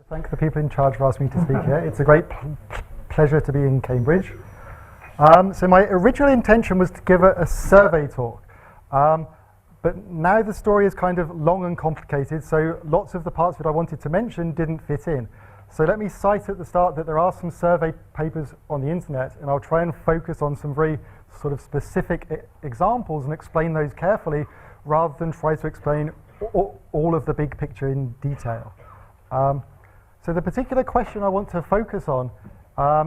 Thank the people in charge for asking me to speak here. It's a great pleasure to be in Cambridge. So my original intention was to give a survey talk, but now the story is kind of long and complicated, so lots of the parts that I wanted to mention didn't fit in. So let me cite at the start that there are some survey papers on the internet, and I'll try and focus on some very sort of specific examples and explain those carefully rather than try to explain all of the big picture in detail. So the particular question I want to focus on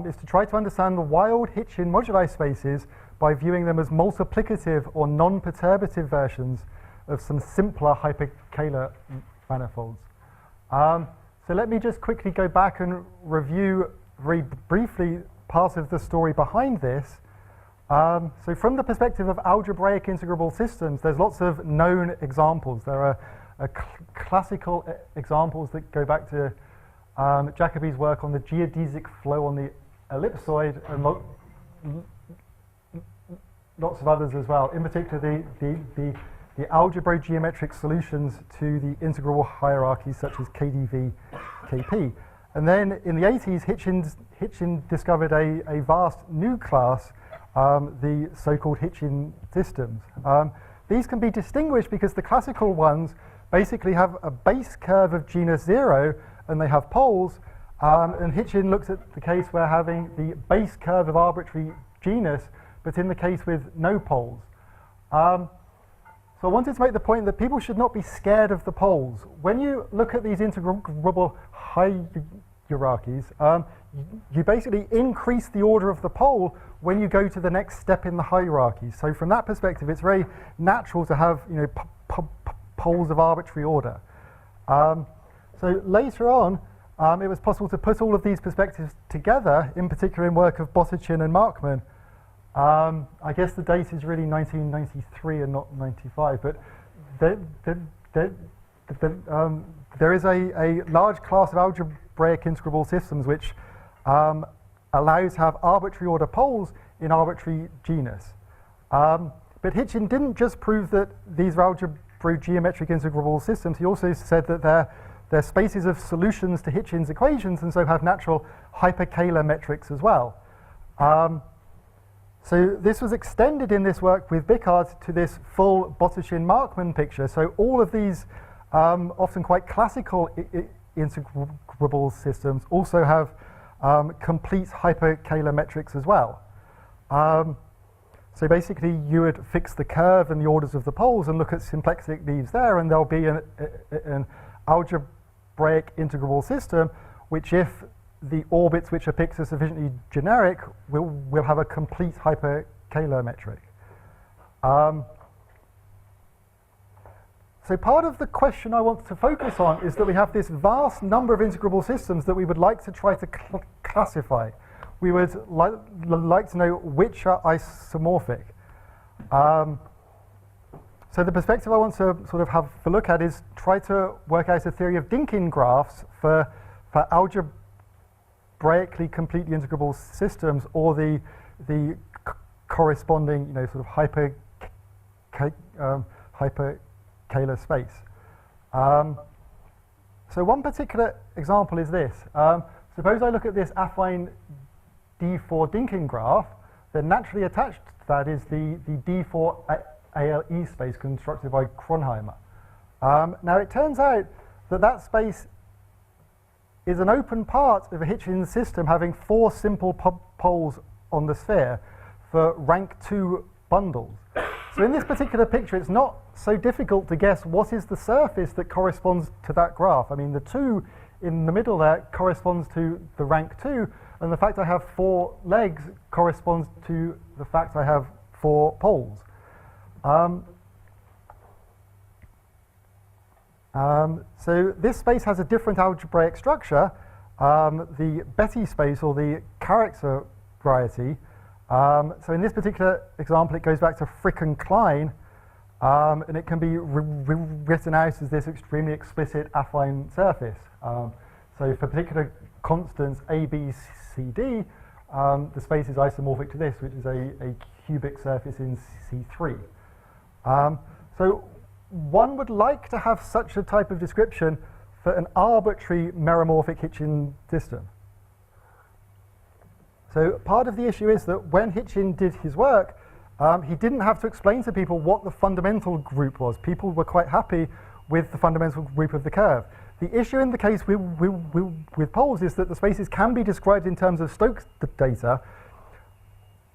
is to try to understand the wild Hitchin moduli spaces by viewing them as multiplicative or non-perturbative versions of some simpler hyperkahler manifolds. So let me just quickly go back and review very briefly part of the story behind this. So from the perspective of algebraic integrable systems, there's lots of known examples. There are classical examples that go back to Jacobi's work on the geodesic flow on the ellipsoid, and lots of others as well. In particular, the algebro-geometric solutions to the integrable hierarchies such as KdV, Kp. And then in the 80s, Hitchin discovered a vast new class, the so-called Hitchin systems. These can be distinguished because the classical ones basically have a base curve of genus 0 and they have poles, and Hitchin looks at the case where having the base curve of arbitrary genus, but in the case with no poles. So I wanted to make the point that people should not be scared of the poles. When you look at these integrable hierarchies, you basically increase the order of the pole when you go to the next step in the hierarchy. So from that perspective, it's very natural to have poles of arbitrary order. So later on, it was possible to put all of these perspectives together, in particular in work of Boalch and Markman. I guess the date is really 1993 and not 95, but there is a large class of algebraic integrable systems which allows to have arbitrary order poles in arbitrary genus. But Hitchin didn't just prove that these are algebro-geometric integrable systems, he also said that they're spaces of solutions to Hitchin's equations and so have natural hyperkahler metrics as well. So this was extended in this work with Bickard to this full Boalch-Markman picture. So all of these often quite classical integrable systems also have complete hyperkahler metrics as well. So basically you would fix the curve and the orders of the poles and look at symplectic leaves there, and there'll be an algebraic integrable system which, if the orbits which are picked are sufficiently generic, will have a complete hyperkahler metric. So part of the question I want to focus on is that we have this vast number of integrable systems that we would like to try to classify. We would like to know which are isomorphic. So the perspective I want to sort of have a look at is try to work out a theory of Dynkin graphs for algebraically completely integrable systems, or the corresponding sort of hyperkahler space. So one particular example is this. Suppose I look at this affine D4 Dynkin graph, then naturally attached to that is the D4 ALE space constructed by Kronheimer. Now it turns out that space is an open part of a Hitchin system having 4 simple poles on the sphere for rank 2 bundles. So in this particular picture, it's not so difficult to guess what is the surface that corresponds to that graph. I mean, the 2 in the middle there corresponds to the rank 2, and the fact I have 4 legs corresponds to the fact I have 4 poles. So this space has a different algebraic structure, the Betti space, or the character variety. So in this particular example, it goes back to Frick and Klein, and it can be written out as this extremely explicit affine surface. So for particular constants A, B, C, D, the space is isomorphic to this, which is a cubic surface in C3. So one would like to have such a type of description for an arbitrary meromorphic Hitchin system. So part of the issue is that when Hitchin did his work, he didn't have to explain to people what the fundamental group was. People were quite happy with the fundamental group of the curve. The issue in the case with poles is that the spaces can be described in terms of Stokes data,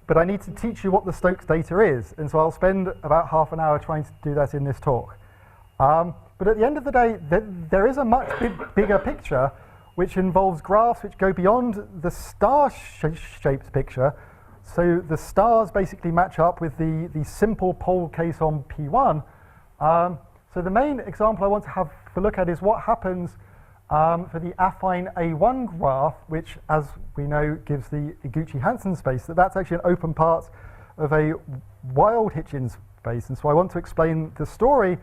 but I need to teach you what the Stokes data is, and so I'll spend about half an hour trying to do that in this talk. But at the end of the day, there is a much bigger picture which involves graphs which go beyond the star-shaped picture. So the stars basically match up with the simple pole case on P1. So the main example I want to have a look at is what happens for the affine A1 graph, which, as we know, gives the Iguchi-Hansen space. That's actually an open part of a wild Hitchin space. And so I want to explain the story.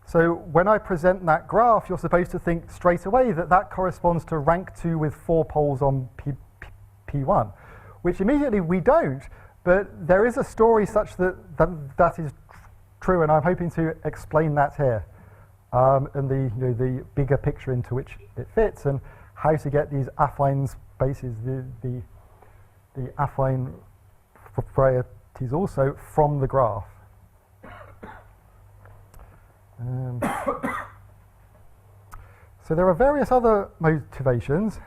So when I present that graph, you're supposed to think straight away that that corresponds to rank 2 with 4 poles on P1, which immediately we don't, but there is a story such that is true, and I'm hoping to explain that here, and the bigger picture into which it fits, and how to get these affine spaces, the affine varieties also from the graph. So there are various other motivations.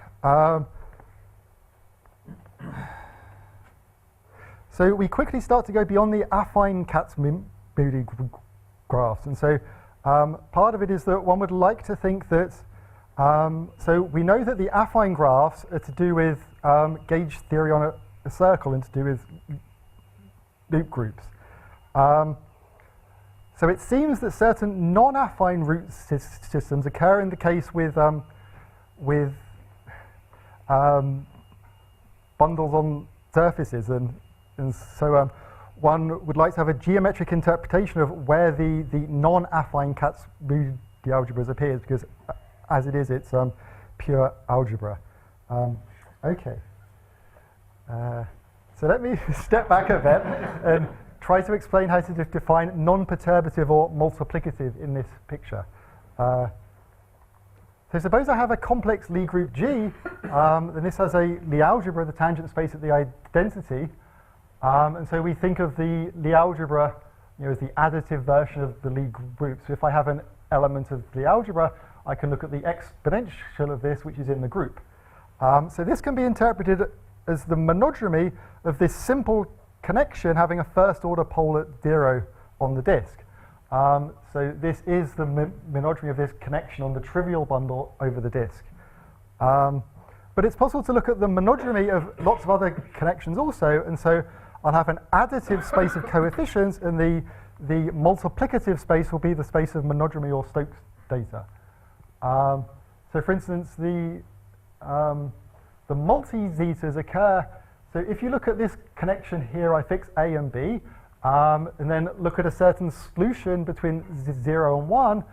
So we quickly start to go beyond the affine Kac-Moody graphs, and so part of it is that one would like to think that, so we know that the affine graphs are to do with gauge theory on a circle and to do with loop groups. So it seems that certain non-affine root systems occur in the case with bundles on surfaces, and so one would like to have a geometric interpretation of where the non-affine Kac-Moody algebras appears, because as it is, it's pure algebra. Okay. So let me step back a bit and try to explain how to define non-perturbative or multiplicative in this picture. So suppose I have a complex Lie group G, then this has a Lie algebra, the tangent space at the identity, and so we think of the Lie algebra as the additive version of the Lie group. So if I have an element of the algebra, I can look at the exponential of this, which is in the group. So this can be interpreted as the monodromy of this simple connection having a first order pole at 0 on the disk. So this is the monodromy of this connection on the trivial bundle over the disk. But it's possible to look at the monodromy of lots of other connections also, and so I'll have an additive space of coefficients, and the multiplicative space will be the space of monodromy or Stokes data. So for instance, the multi-zetas occur. So if you look at this connection here, I fix A and B, and then look at a certain solution between 0 and 1,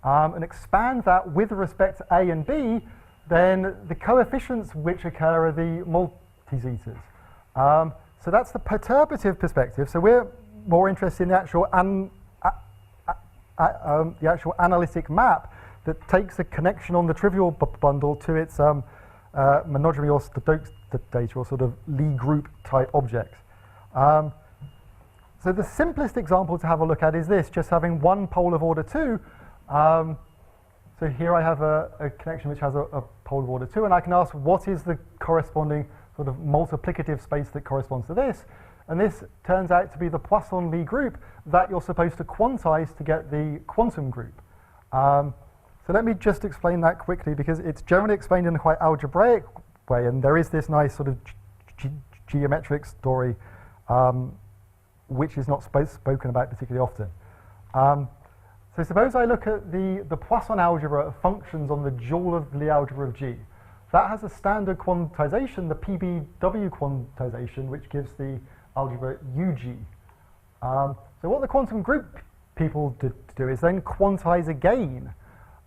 and expand that with respect to A and B, then the coefficients which occur are the multi-zetas. So that's the perturbative perspective. So we're more interested in the actual analytic map that takes a connection on the trivial bundle to its monodromy or Stokes data, or sort of Lie group type objects. So the simplest example to have a look at is this, just having one pole of order 2. So here I have a connection which has a pole of order 2, and I can ask what is the corresponding sort of multiplicative space that corresponds to this. And this turns out to be the Poisson Lie group that you're supposed to quantize to get the quantum group. So let me just explain that quickly, because it's generally explained in a quite algebraic way, and there is this nice sort of geometric story which is not spoken about particularly often. So suppose I look at the Poisson algebra of functions on the dual of the Lie algebra of G. That has a standard quantization, the PBW quantization, which gives the algebra UG. So what the quantum group people do is then quantize again.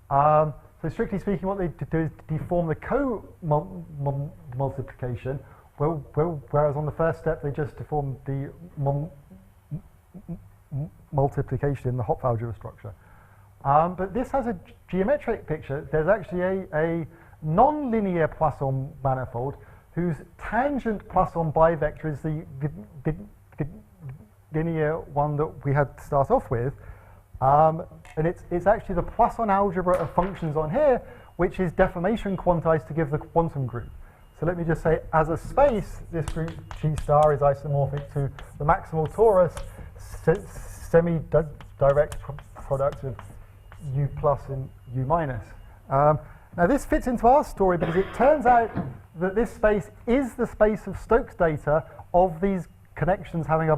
So strictly speaking, what they do is deform the co-multiplication, whereas on the first step they just deform the multiplication in the Hopf algebra structure. But this has a geometric picture. There's actually a non-linear Poisson manifold whose tangent Poisson bivector is the linear one that we had to start off with. And it's actually the Poisson algebra of functions on here, which is deformation quantized to give the quantum group. So let me just say, as a space, this group G star is isomorphic to the maximal torus semi-direct product of U plus and U minus. Now this fits into our story because it turns out that this space is the space of Stokes data of these connections having a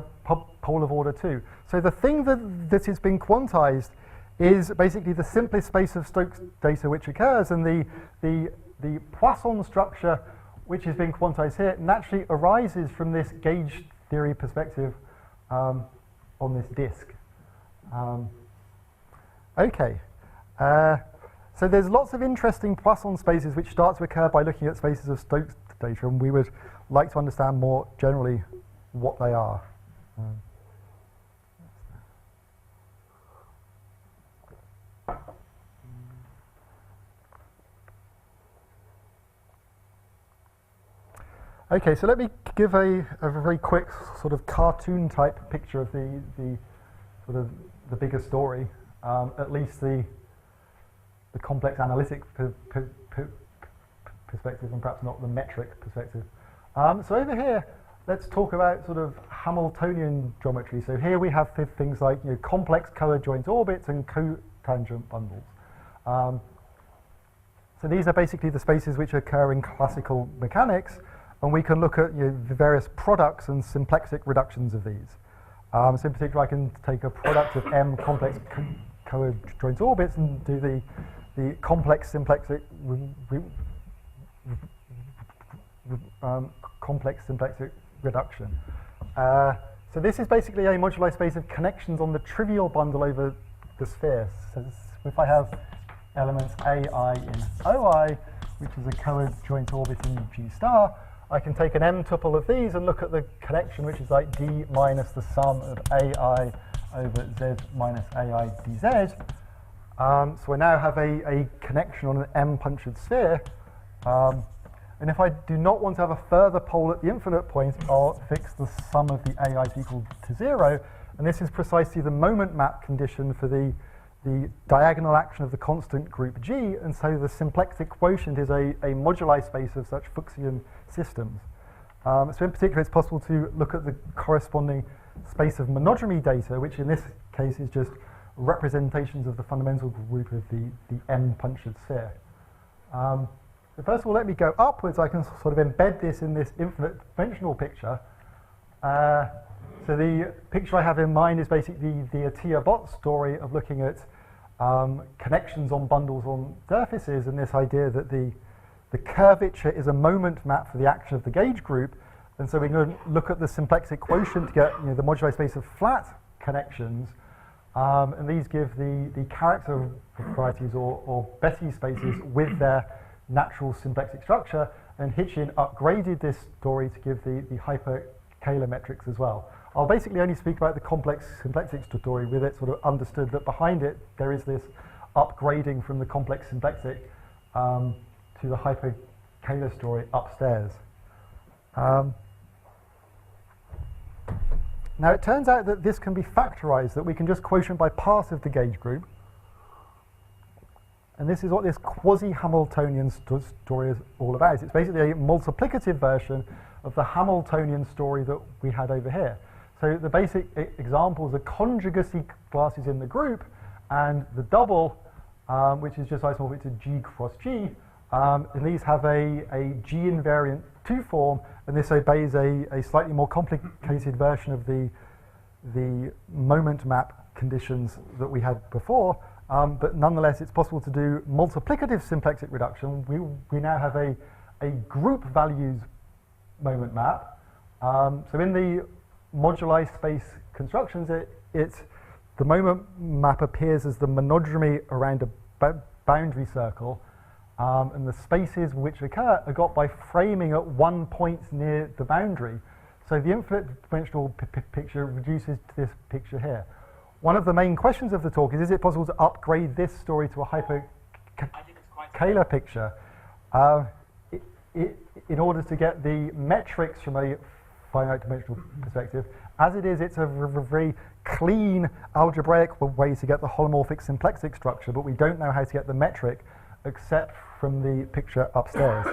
pole of order 2. So the thing that is being quantized is basically the simplest space of Stokes data which occurs, and the Poisson structure which is being quantized here naturally arises from this gauge theory perspective on this disk. Okay. So there's lots of interesting Poisson spaces which start to occur by looking at spaces of Stokes data, and we would like to understand more generally what they are. Okay, so let me give a very quick sort of cartoon type picture of the sort of the bigger story, at least the complex analytic perspective and perhaps not the metric perspective. So over here, let's talk about sort of Hamiltonian geometry. So here we have things like complex co-adjoint orbits and cotangent bundles. So these are basically the spaces which occur in classical mechanics, and we can look at the various products and symplexic reductions of these. So in particular, I can take a product of M complex co-adjoint orbits and do the complex symplexic reduction. So this is basically a moduli space of connections on the trivial bundle over the sphere. So if I have elements AI in OI, which is a co-adjoint orbit in G star, I can take an M tuple of these and look at the connection, which is like D minus the sum of AI over Z minus AI dz. So I now have a connection on an M punctured sphere. And if I do not want to have a further pole at the infinite point, I'll fix the sum of the AI's equal to 0. And this is precisely the moment map condition for the diagonal action of the constant group G. And so the symplectic quotient is a moduli space of such Fuchsian systems. So in particular, it's possible to look at the corresponding space of monodromy data, which in this case is just representations of the fundamental group of the M punctured sphere. So first of all, let me go upwards. I can sort of embed this in this infinite dimensional picture. So the picture I have in mind is basically the Atiyah-Bott story of looking at connections on bundles on surfaces, and this idea that the curvature is a moment map for the action of the gauge group. And so we can look at the symplexic quotient to get the moduli space of flat connections. And these give the character varieties or Betti spaces with their natural symplexic structure, and Hitchin upgraded this story to give the hyperkahler metrics as well. I'll basically only speak about the complex symplexic story with it sort of understood that behind it there is this upgrading from the complex symplexic to the hyperkahler story upstairs. Now it turns out that this can be factorized, that we can just quotient by part of the gauge group. And this is what this quasi-Hamiltonian story is all about. It's basically a multiplicative version of the Hamiltonian story that we had over here. So the basic examples are conjugacy classes in the group, and the double, which is just isomorphic to G cross G. And these have a G invariant 2 form, and this obeys a slightly more complicated version of the moment map conditions that we had before. But nonetheless, it's possible to do multiplicative symplexic reduction. We now have a group values moment map. So in the moduli space constructions, the moment map appears as the monodromy around a boundary circle, and the spaces which occur are got by framing at one point near the boundary. So the infinite dimensional picture reduces to this picture here. one of the main questions of the talk is it possible to upgrade this story to a hyperkahler picture in order to get the metrics from a finite dimensional perspective? As it is, it's a very clean algebraic way to get the holomorphic symplexic structure, but we don't know how to get the metric except from the picture upstairs.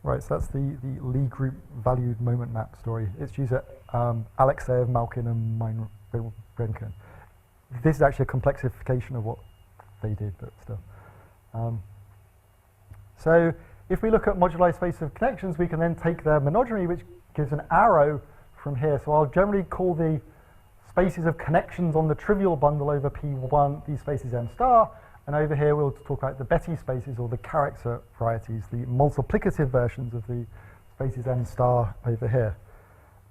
Right, so that's the Lie group valued moment map story. It's used at Alexeyev, Malkin, and Meinrenken. This is actually a complexification of what they did, but still. So if we look at moduli space of connections, we can then take their monogamy, which gives an arrow from here. So I'll generally call the spaces of connections on the trivial bundle over P1, these spaces M star, and over here we'll talk about the Betti spaces or the character varieties, the multiplicative versions of the spaces M star over here.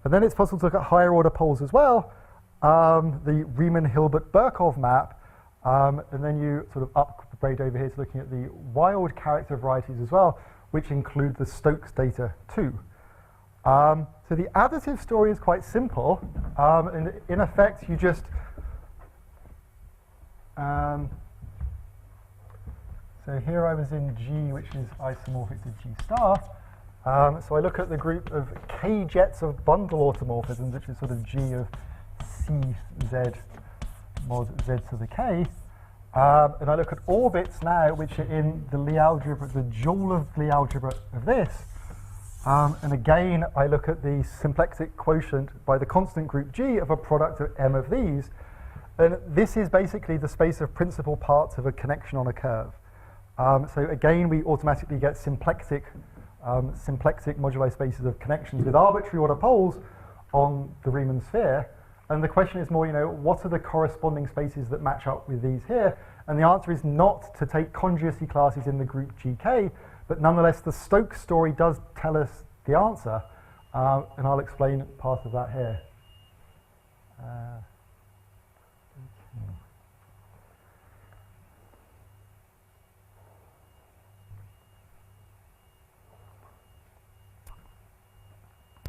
And then it's possible to look at higher order poles as well, the Riemann-Hilbert-Birkhoff map, and then you sort of upgrade over here to looking at the wild character varieties as well, which include the Stokes data too. So the additive story is quite simple, and in effect you just so here I was in G, which is isomorphic to G star. So I look at the group of K jets of bundle automorphisms, which is sort of G of CZ mod Z to the K. And I look at orbits now, which are in the Lie algebra, the joule of Lie algebra of this. And again, I look at the symplexic quotient by the constant group G of a product of M of these. And this is basically the space of principal parts of a connection on a curve. So again, we automatically get symplexic moduli spaces of connections with arbitrary order poles on the Riemann sphere. And the question is more, what are the corresponding spaces that match up with these here? And the answer is not to take conjugacy classes in the group GK, but nonetheless, the Stokes story does tell us the answer, and I'll explain part of that here.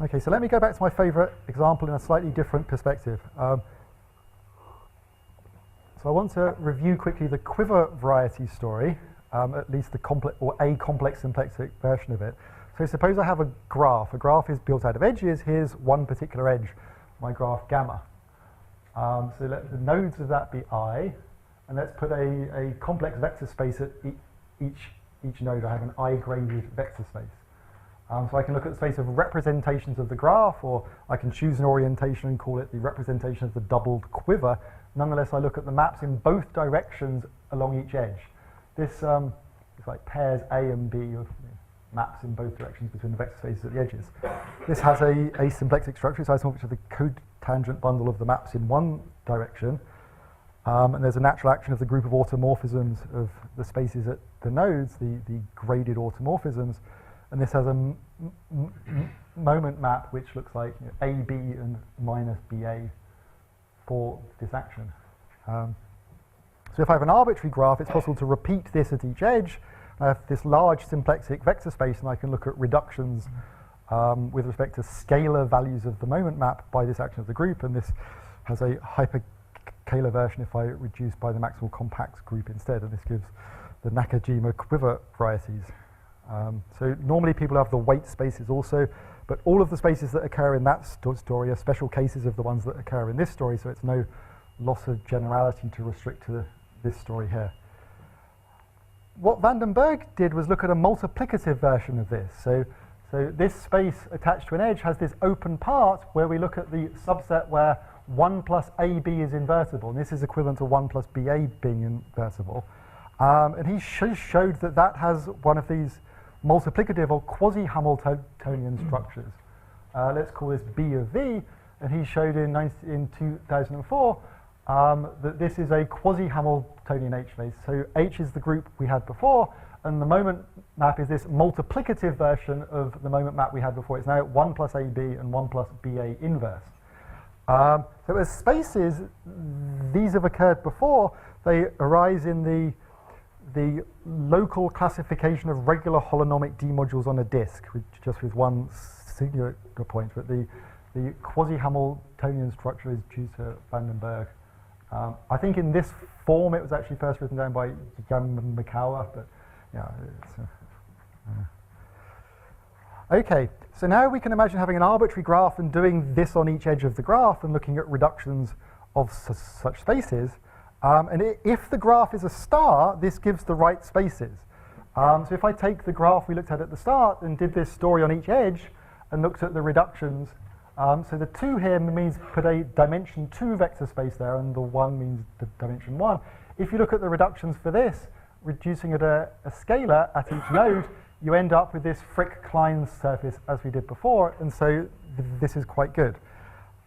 Okay, so let me go back to my favorite example in a slightly different perspective. So I want to review quickly the quiver variety story, at least the complex or a complex symplexic version of it. So suppose I have a graph. A graph is built out of edges. Here's one particular edge, my graph gamma. So let the nodes of that be I, and let's put a complex vector space at each node. I have an I-graded vector space. So I can look at the space of representations of the graph, or I can choose an orientation and call it the representation of the doubled quiver. Nonetheless, I look at the maps in both directions along each edge. This is like pairs A and B of maps in both directions between the vector spaces at the edges. This has a symplexic structure, so I isomorphic to the cotangent bundle of the maps in one direction. And there's a natural action of the group of automorphisms of the spaces at the nodes, the graded automorphisms. And this has a moment map which looks like AB and minus BA for this action. So if I have an arbitrary graph, it's possible to repeat this at each edge. I have this large symplexic vector space, and I can look at reductions with respect to scalar values of the moment map by this action of the group. And this has a hyperkahler version if I reduce by the maximal compacts group instead. And this gives the Nakajima quiver varieties. So normally people have the weight spaces also, but all of the spaces that occur in that story are special cases of the ones that occur in this story, so it's no loss of generality to restrict to this story here. What Vandenberg did was look at a multiplicative version of this. So this space attached to an edge has this open part where we look at the subset where 1 plus AB is invertible, and this is equivalent to 1 plus BA being invertible. And he showed that that has one of these multiplicative or quasi-Hamiltonian structures. Let's call this B of V, and he showed in 2004 that this is a quasi-Hamiltonian H space. So H is the group we had before, and the moment map is this multiplicative version of the moment map we had before. It's now 1 plus AB and 1 plus BA inverse. So as spaces, these have occurred before. They arise in the local classification of regular holonomic D modules on a disk, just with one singular point. But the the quasi-Hamiltonian structure is due to Vandenberg. I think in this form it was actually first written down by Jan Mikauer, but yeah. Okay, so now we can imagine having an arbitrary graph and doing this on each edge of the graph and looking at reductions of such spaces. If the graph is a star, this gives the right spaces. So if I take the graph we looked at the start and did this story on each edge and looked at the reductions, so the 2 here means put a dimension 2 vector space there, and the 1 means the dimension 1. If you look at the reductions for this, reducing at a scalar at each node, you end up with this Frick-Klein surface as we did before, and so this is quite good.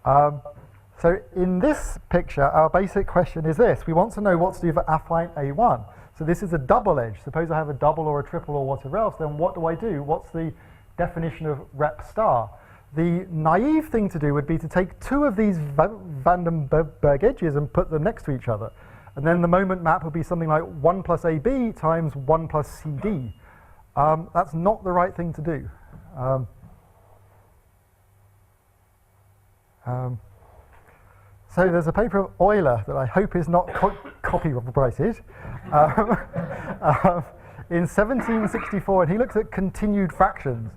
So in this picture, our basic question is this. We want to know what to do for affine A1. So this is a double edge. Suppose I have a double or a triple or whatever else, then what do I do? What's the definition of rep star? The naive thing to do would be to take 2 of these Vandenberg edges and put them next to each other. And then the moment map would be something like 1 plus AB times 1 plus CD. That's not the right thing to do. So there's a paper of Euler that I hope is not copyrighted in 1764, and he looks at continued fractions.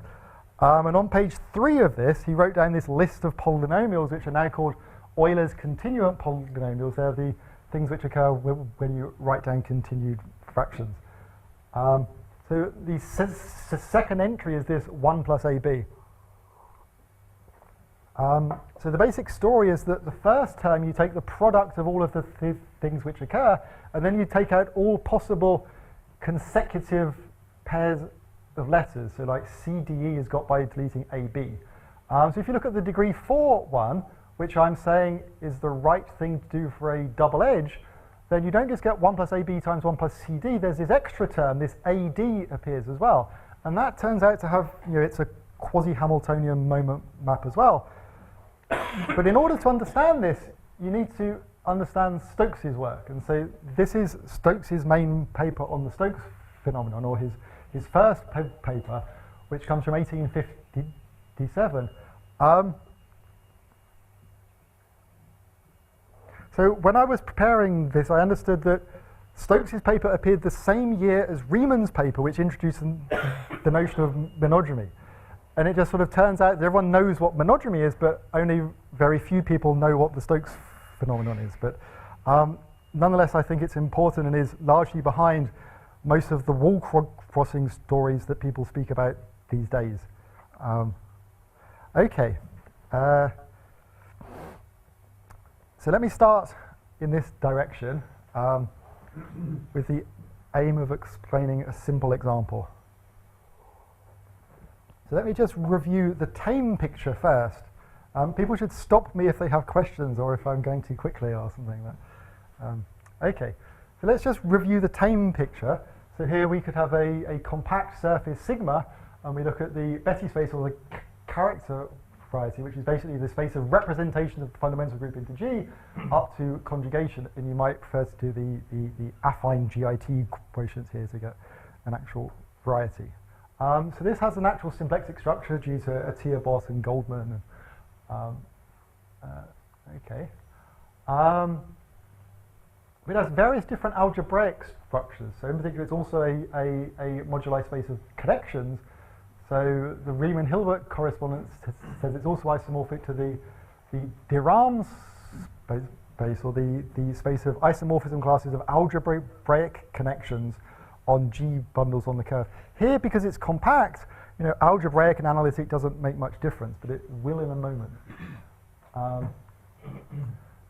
And on page 3 of this, he wrote down this list of polynomials, which are now called Euler's continuant polynomials. They're the things which occur when you write down continued fractions. So the second entry is this 1 plus AB. So the basic story is that the first term you take the product of all of the things which occur, and then you take out all possible consecutive pairs of letters. So like CDE is got by deleting AB. So if you look at the degree 4 one, which I'm saying is the right thing to do for a double edge, then you don't just get 1 plus AB times 1 plus CD. There's this extra term, this AD appears as well. And that turns out to have, it's a quasi-Hamiltonian moment map as well. But in order to understand this, you need to understand Stokes's work. And so this is Stokes's main paper on the Stokes phenomenon, or his first paper, which comes from 1857. So when I was preparing this, I understood that Stokes's paper appeared the same year as Riemann's paper, which introduced the notion of monodromy. And it just sort of turns out that everyone knows what monodromy is, but only very few people know what the Stokes phenomenon is. But nonetheless, I think it's important and is largely behind most of the wall crossing stories that people speak about these days. Okay. So let me start in this direction with the aim of explaining a simple example. So let me just review the tame picture first. People should stop me if they have questions or if I'm going too quickly or something. Okay, so let's just review the tame picture. So here we could have a compact surface sigma, and we look at the Betti space, or the character variety, which is basically the space of representation of the fundamental group into G up to conjugation, and you might refer to the affine GIT quotients here to get an actual variety. So this has an actual symplectic structure due to Atiyah-Bott and Goldman. Okay. It has various different algebraic structures. So in particular, it's also a moduli space of connections. So the Riemann-Hilbert correspondence says it's also isomorphic to the de-Rham space, or the space of isomorphism classes of algebraic connections on G bundles on the curve. Here, because it's compact, algebraic and analytic doesn't make much difference, but it will in a moment.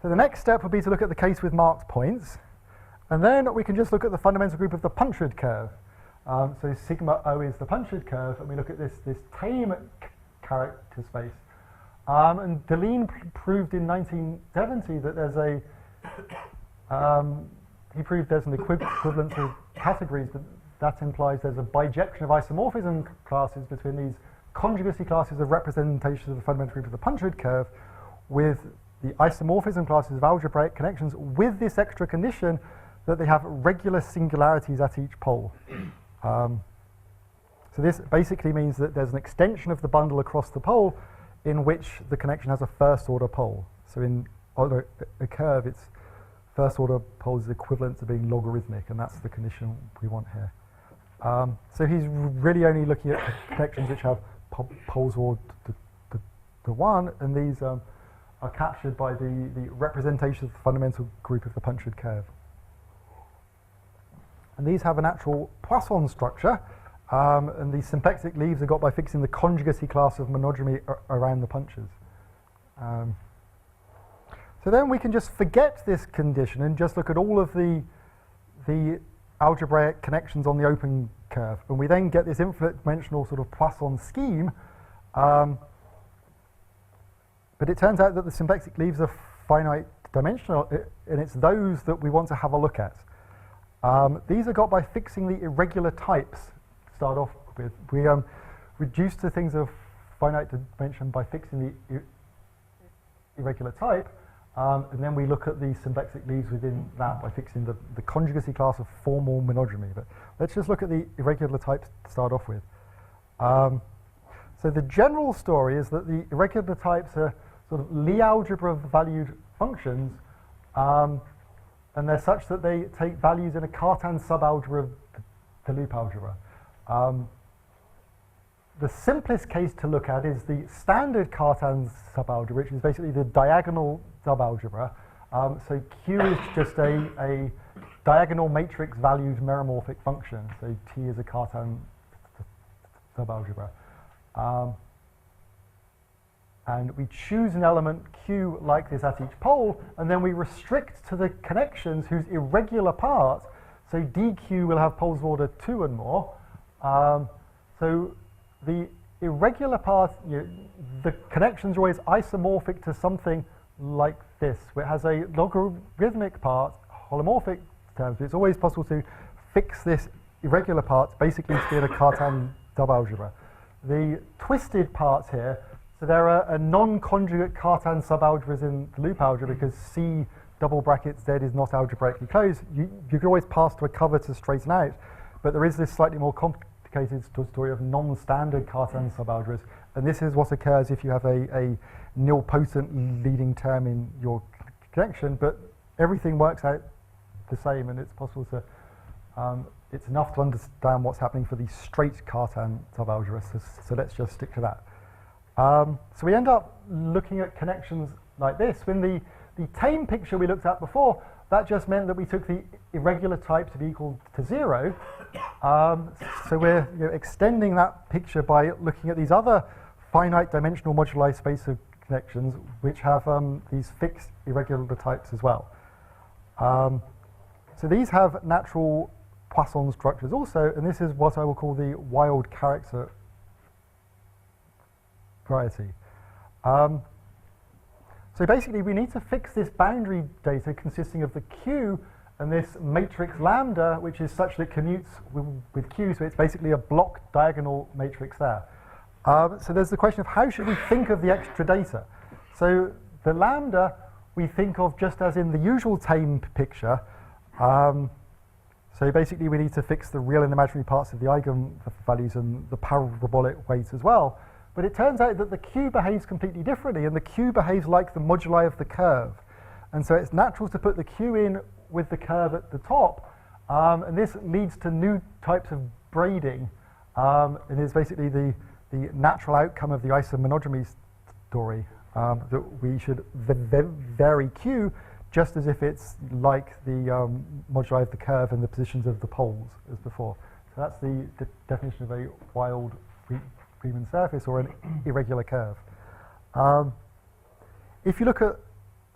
So the next step would be to look at the case with marked points, and then we can just look at the fundamental group of the punctured curve. So sigma O is the punctured curve, and we look at this tame character space. And Deligne proved in 1970 that there's he proved there's an equivalence of categories, but that implies there's a bijection of isomorphism classes between these conjugacy classes of representations of the fundamental group of the punctured curve with the isomorphism classes of algebraic connections, with this extra condition that they have regular singularities at each pole. So this basically means that there's an extension of the bundle across the pole in which the connection has a first order pole. So in a curve, its first order pole is equivalent to being logarithmic, and that's the condition we want here. So he's really only looking at connections which have poles ordered to 1, and these are captured by the representation of the fundamental group of the punctured curve. And these have an actual Poisson structure, and the symplectic leaves are got by fixing the conjugacy class of monodromy around the punctures. So then we can just forget this condition and just look at all of the algebraic connections on the open curve, and we then get this infinite dimensional sort of Poisson scheme. But it turns out that the symplectic leaves are finite dimensional, and it's those that we want to have a look at. These are got by fixing the irregular types to start off with. We reduce to things of finite dimension by fixing the irregular type, and then we look at the symplectic leaves within that by fixing the conjugacy class of formal monodromy. But let's just look at the irregular types to start off with. So the general story is that the irregular types are sort of Lie algebra valued functions, and they're such that they take values in a Cartan subalgebra of the loop algebra. The simplest case to look at is the standard Cartan subalgebra, which is basically the diagonal subalgebra. So Q is just a diagonal matrix valued meromorphic function. So T is a Cartan subalgebra. And we choose an element Q like this at each pole, and then we restrict to the connections whose irregular part, so dq will have poles of order 2 and more. So the irregular part, the connections are always isomorphic to something like this, where it has a logarithmic part, holomorphic terms, but it's always possible to fix this irregular part basically to be in a Cartan subalgebra. The twisted parts here, so there are a non-conjugate Cartan subalgebras in the loop algebra because C double bracket Z is not algebraically closed. You can always pass to a cover to straighten out, but there is this slightly more complicated story of non-standard Cartan subalgebras, and this is what occurs if you have a nilpotent leading term in your connection, but everything works out the same, and it's possible to it's enough to understand what's happening for the straight Cartan subalgebra, so let's just stick to that. So we end up looking at connections like this. When the tame picture we looked at before, that just meant that we took the irregular type to be equal to 0. So we're extending that picture by looking at these other finite dimensional moduli space of connections which have these fixed irregular types as well. So these have natural Poisson structures also, and this is what I will call the wild character variety. So basically we need to fix this boundary data consisting of the Q and this matrix lambda, which is such that it commutes with Q, so it's basically a block diagonal matrix there. So there's the question of how should we think of the extra data? So the lambda we think of just as in the usual tame picture. So basically we need to fix the real and imaginary parts of the eigenvalues and the parabolic weights as well. But it turns out that the Q behaves completely differently, and the Q behaves like the moduli of the curve. And so it's natural to put the Q in with the curve at the top, and this leads to new types of braiding, and is basically the natural outcome of the isomonodromy story, that we should vary Q just as if it's like the moduli of the curve and the positions of the poles as before. So that's the definition of a wild Riemann surface or an irregular curve. If you look at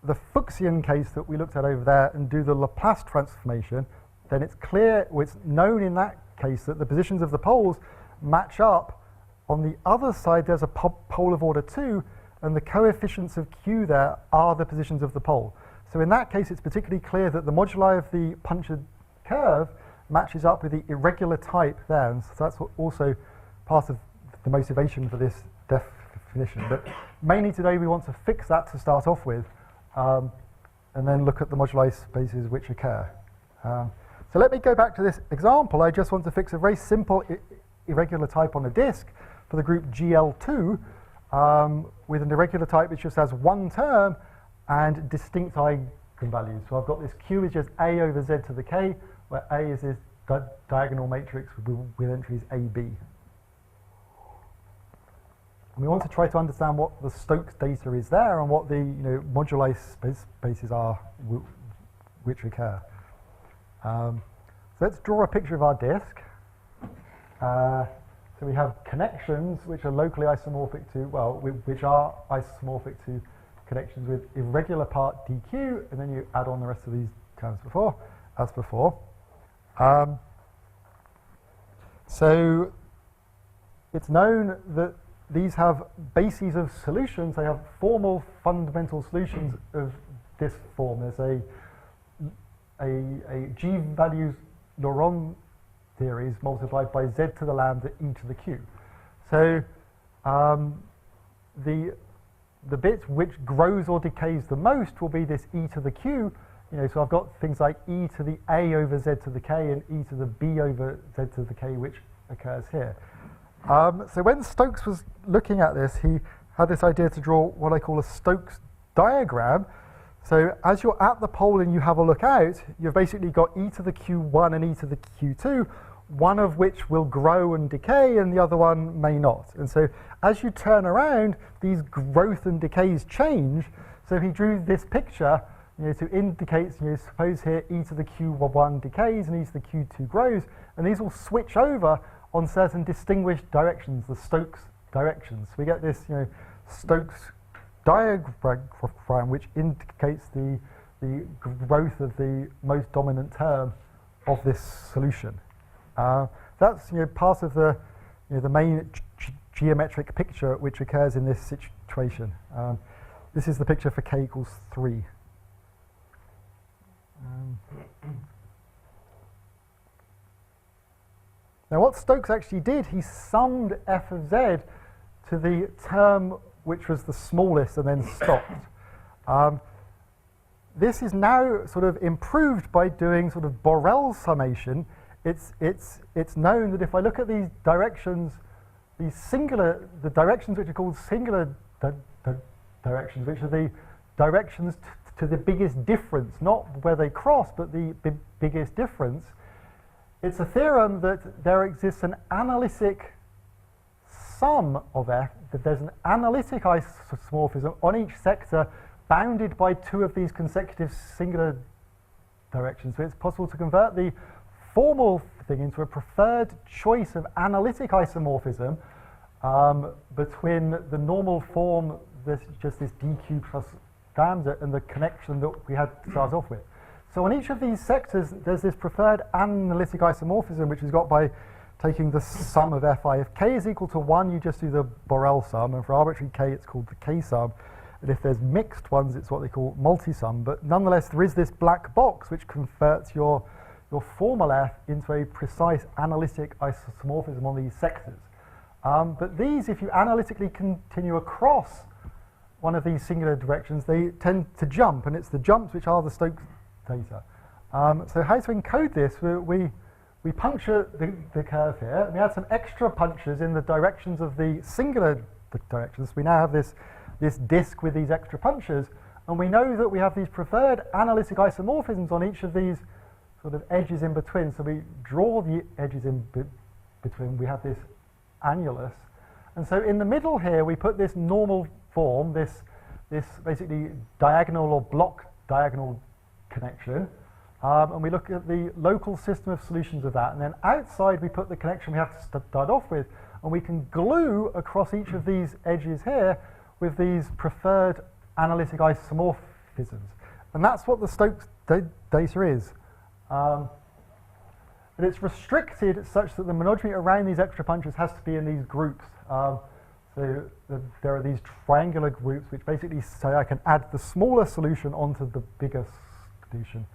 the Fuchsian case that we looked at over there and do the Laplace transformation, then it's clear, or it's known in that case that the positions of the poles match up. On the other side, there's a pole of order 2, and the coefficients of Q there are the positions of the pole. So in that case, it's particularly clear that the moduli of the punctured curve matches up with the irregular type there, and so that's also part of the motivation for this definition. But mainly today we want to fix that to start off with, and then look at the moduli spaces which occur. So let me go back to this example. I just want to fix a very simple irregular type on a disk for the group GL2. with an irregular type which just has one term and distinct eigenvalues. So I've got this Q is just A over Z to the K, where A is this diagonal matrix with entries A, B. And we want to try to understand what the Stokes data is there and what the moduli spaces are which occur. So let's draw a picture of our disk. So we have connections which are locally isomorphic to, which are isomorphic to connections with irregular part dq, and then you add on the rest of these terms as before. So it's known that these have bases of solutions. They have formal fundamental solutions of this form. There's a G values Laurent series multiplied by Z to the lambda e to the Q. So the bit which grows or decays the most will be this e to the Q. So I've got things like e to the A over Z to the K and e to the B over Z to the K, which occurs here. So when Stokes was looking at this, he had this idea to draw what I call a Stokes diagram. So as you're at the pole and you have a look out, you've basically got e to the Q1 and e to the Q2, one of which will grow and decay and the other one may not. And so as you turn around, these growth and decays change. So he drew this picture to indicate, suppose here e to the Q1 decays and e to the Q2 grows, and these will switch over on certain distinguished directions, the Stokes directions. So we get this Stokes diagram which indicates the growth of the most dominant term of this solution. That's part of the the main geometric picture which occurs in this situation. This is the picture for k equals 3. Now what Stokes actually did, he summed f of z to the term which was the smallest and then stopped. This is now sort of improved by doing sort of Borel summation. It's known that if I look at these directions, the directions which are called singular directions, which are the directions to the biggest difference, not where they cross, but the biggest difference. It's a theorem that there exists an analytic sum of f, that there's an analytic isomorphism on each sector bounded by two of these consecutive singular directions. So it's possible to convert the formal thing into a preferred choice of analytic isomorphism between the normal form, just this dq plus lambda, and the connection that we had to start off with. So on each of these sectors, there's this preferred analytic isomorphism, which is got by taking the sum of fi. If k is equal to 1, you just do the Borel sum, and for arbitrary k, it's called the k-sum. And if there's mixed ones, it's what they call multi-sum. But nonetheless, there is this black box which converts your formal f into a precise analytic isomorphism on these sectors. But these, if you analytically continue across one of these singular directions, they tend to jump, and it's the jumps which are the Stokes data. So how to encode this? We puncture the curve here, and we add some extra punctures in the directions of the singular directions. We now have this disk with these extra punctures, and we know that we have these preferred analytic isomorphisms on each of these sort of edges in between. So we draw the edges in between. We have this annulus, and so in the middle here we put this normal form, this basically diagonal or block diagonal connection, and we look at the local system of solutions of that, and then outside we put the connection we have to start off with, and we can glue across each of these edges here with these preferred analytic isomorphisms. And that's what the Stokes data is. And it's restricted such that the monodromy around these extra punctures has to be in these groups. So there are these triangular groups which basically say I can add the smaller solution onto the bigger solution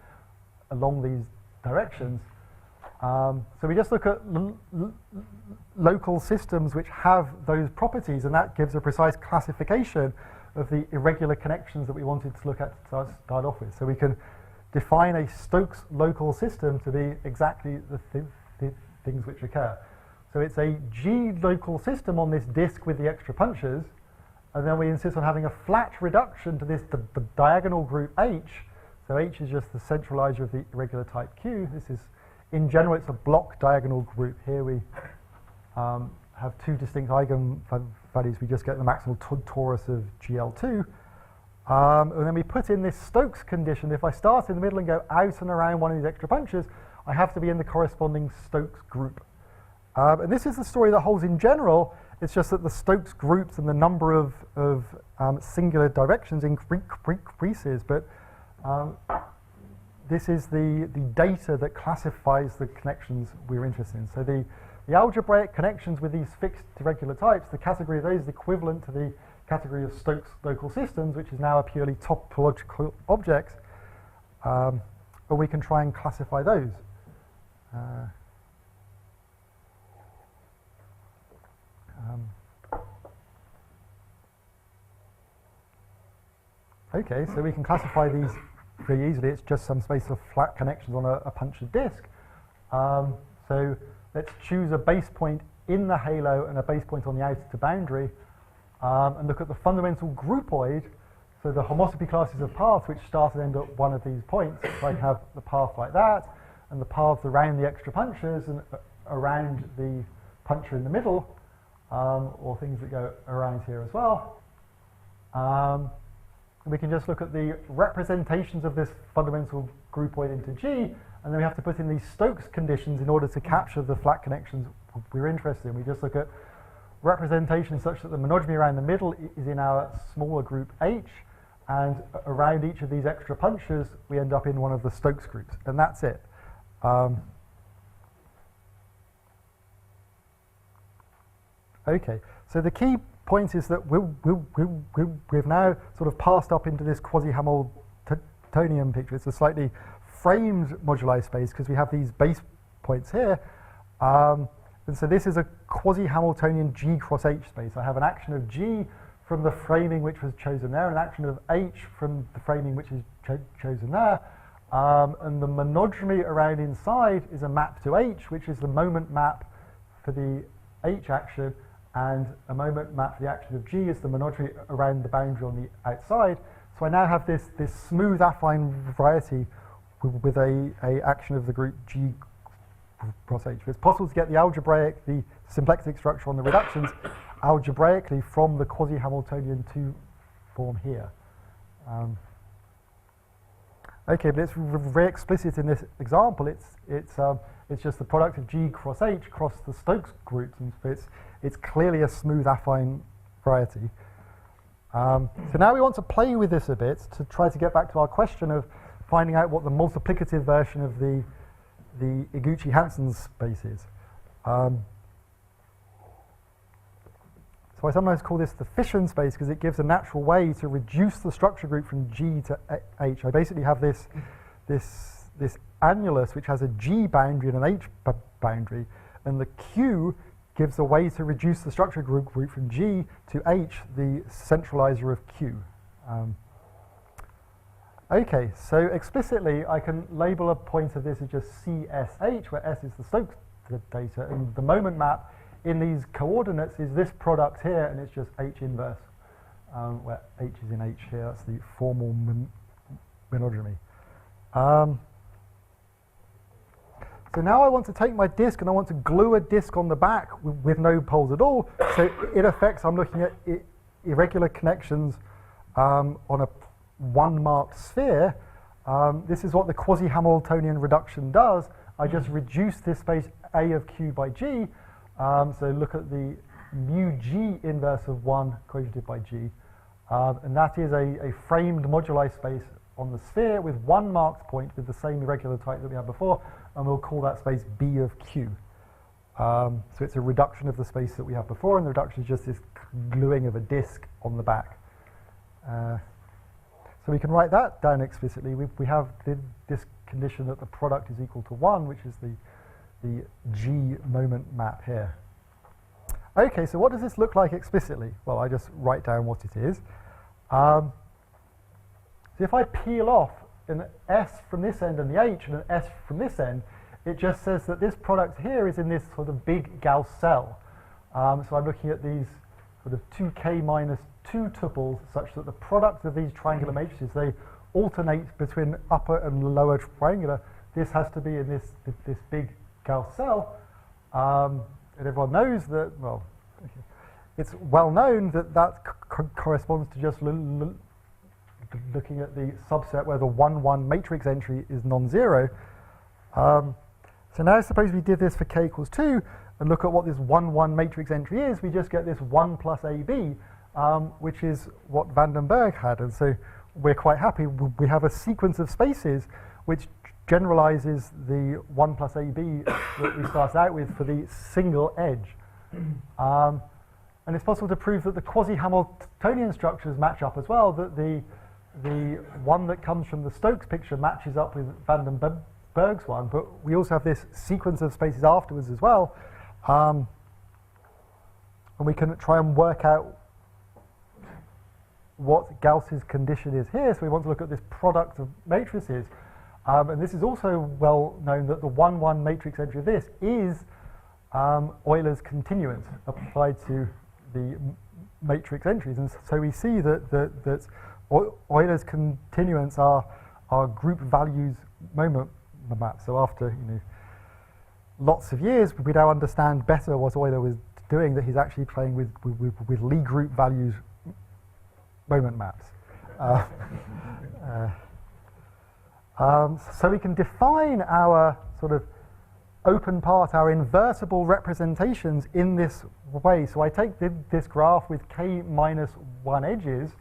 along these directions. So we just look at local systems which have those properties, and that gives a precise classification of the irregular connections that we wanted to look at to start off with. So we can define a Stokes local system to be exactly the things which occur. So it's a G local system on this disk with the extra punctures, and then we insist on having a flat reduction to this the diagonal group H. So H is just the centralizer of the irregular type Q. This is, in general, it's a block diagonal group. Here we have two distinct eigenvalues. We just get the maximal torus of GL2. And then we put in this Stokes condition. If I start in the middle and go out and around one of these extra punches, I have to be in the corresponding Stokes group. And this is the story that holds in general. It's just that the Stokes groups and the number of singular directions increases. But this is the data that classifies the connections we're interested in. So the algebraic connections with these fixed irregular types, the category of those is equivalent to the category of Stokes local systems, which is now a purely topological objects, or we can try and classify those. Okay, so we can classify these very easily. It's just some space of flat connections on a punctured disk. So let's choose a base point in the halo and a base point on the outer boundary, and look at the fundamental groupoid. So the homotopy classes of paths which start and end at one of these points. So I can have the path like that, and the paths around the extra punches and around the puncher in the middle, or things that go around here as well. We can just look at the representations of this fundamental groupoid into G, and then we have to put in these Stokes conditions in order to capture the flat connections we're interested in. We just look at representations such that the monogamy around the middle is in our smaller group H, and around each of these extra punches we end up in one of the Stokes groups, and that's it. Okay, so the key point is that we've now sort of passed up into this quasi-Hamiltonian picture. It's a slightly framed moduli space because we have these base points here. And so this is a quasi-Hamiltonian G cross H space. I have an action of G from the framing which was chosen there, an action of H from the framing which is chosen there. And the monogamy around inside is a map to H, which is the moment map for the H action, and a moment map for the action of G is the monogamy around the boundary on the outside. So I now have this smooth affine variety with a action of the group G cross H. It's possible to get the algebraic, the symplectic structure on the reductions algebraically from the quasi-Hamiltonian 2 form here. Okay, but it's very explicit in this example. It's just the product of G cross H cross the Stokes groups, and it's clearly a smooth affine variety. So now we want to play with this a bit to try to get back to our question of finding out what the multiplicative version of the Iguchi-Hansen space is. So I sometimes call this the fission space because it gives a natural way to reduce the structure group from G to H. I basically have this annulus which has a G boundary and an H boundary, and the Q gives a way to reduce the structure group from G to H, the centralizer of Q. Okay, so explicitly I can label a point of this as just CSH, where S is the Stokes data, and the moment map in these coordinates is this product here, and it's just H inverse, where H is in H here. That's the formal monogamy. So now I want to take my disk and I want to glue a disk on the back with no poles at all. So in effect, I'm looking at irregular connections on a one-marked sphere. This is what the quasi-Hamiltonian reduction does. I just reduce this space A of Q by G. So look at the mu G inverse of 1 coadjuted by G. And that is a framed moduli space on the sphere with one marked point with the same irregular type that we had before, and we'll call that space B of Q. So it's a reduction of the space that we had before, and the reduction is just this gluing of a disk on the back. So we can write that down explicitly. We have this condition that the product is equal to 1, which is the G moment map here. Okay, so what does this look like explicitly? Well, I just write down what it is. So if I peel off an S from this end and the H and an S from this end, it just says that this product here is in this sort of big Gauss cell. So I'm looking at these sort of 2K minus two tuples such that the product of these triangular matrices, they alternate between upper and lower triangular. This has to be in this big Gauss cell. And everyone knows that, well, it's well known that that corresponds to just looking at the subset where the 1-1 matrix entry is non-zero. So now suppose we did this for k equals 2 and look at what this 1-1 matrix entry is, we just get this 1 plus AB, which is what Vandenberg had. And so we're quite happy. We have a sequence of spaces which generalizes the 1 plus AB that we start out with for the single edge. And it's possible to prove that the quasi-Hamiltonian structures match up as well, that the one that comes from the Stokes picture matches up with Vandenberg's one, but we also have this sequence of spaces afterwards as well. And we can try and work out what Gauss's condition is here. So we want to look at this product of matrices. And this is also well known that the 1-1 matrix entry of this is Euler's continuance applied to the matrix entries. And so we see that Euler's continuance are group values moment maps. So after lots of years, we now understand better what Euler was doing, that he's actually playing with Lie group values moment maps. So we can define our sort of open part, our invertible representations in this way. So I take this graph with k minus 1 edges,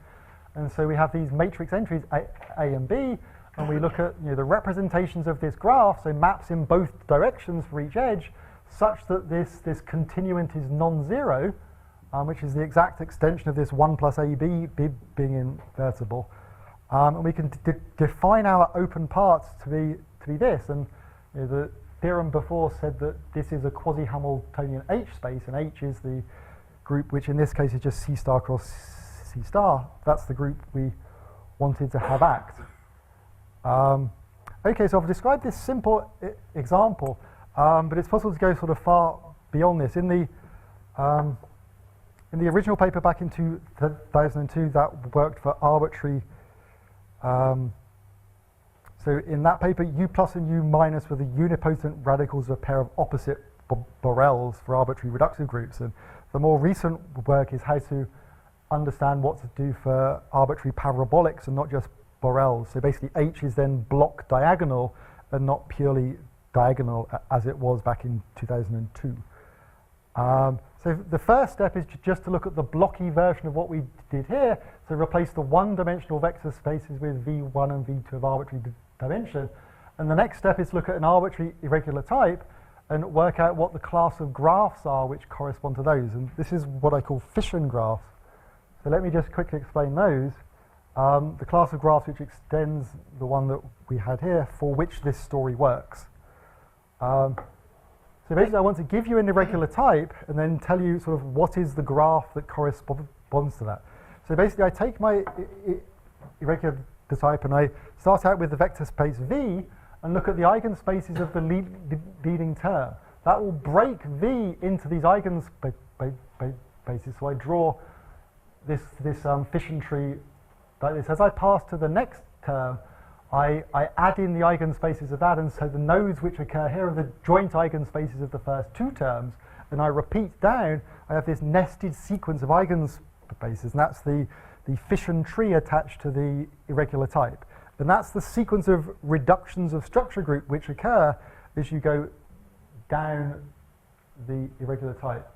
and so we have these matrix entries A and B, and we look at the representations of this graph, so maps in both directions for each edge, such that this continuant is non-zero, which is the exact extension of this 1 plus AB being invertible. And we can define our open parts to be this. And the theorem before said that this is a quasi-Hamiltonian H space, and H is the group which in this case is just C star cross C star. That's the group we wanted to have act. Okay, so I've described this simple example, but it's possible to go sort of far beyond this. In the original paper back in 2002, that worked for arbitrary. So in that paper, U plus and U minus were the unipotent radicals of a pair of opposite Borels for arbitrary reductive groups. And the more recent work is how to understand what to do for arbitrary parabolics and not just Borels. So basically H is then block diagonal and not purely diagonal as it was back in 2002. So the first step is just to look at the blocky version of what we did here. So replace the one-dimensional vector spaces with V1 and V2 of arbitrary dimension. And the next step is to look at an arbitrary irregular type and work out what the class of graphs are which correspond to those. And this is what I call fission graphs. So let me just quickly explain those. The class of graphs which extends the one that we had here for which this story works. So basically I want to give you an irregular type and then tell you sort of what is the graph that corresponds to that. So basically I take my irregular type and I start out with the vector space V and look at the eigenspaces of the leading term. That will break V into these eigenspaces. So I draw this fission tree like this. As I pass to the next term, I add in the eigenspaces of that, and so the nodes which occur here are the joint eigenspaces of the first two terms, and I repeat down, I have this nested sequence of eigenspaces, and that's the fission tree attached to the irregular type. And that's the sequence of reductions of structure group which occur as you go down the irregular type.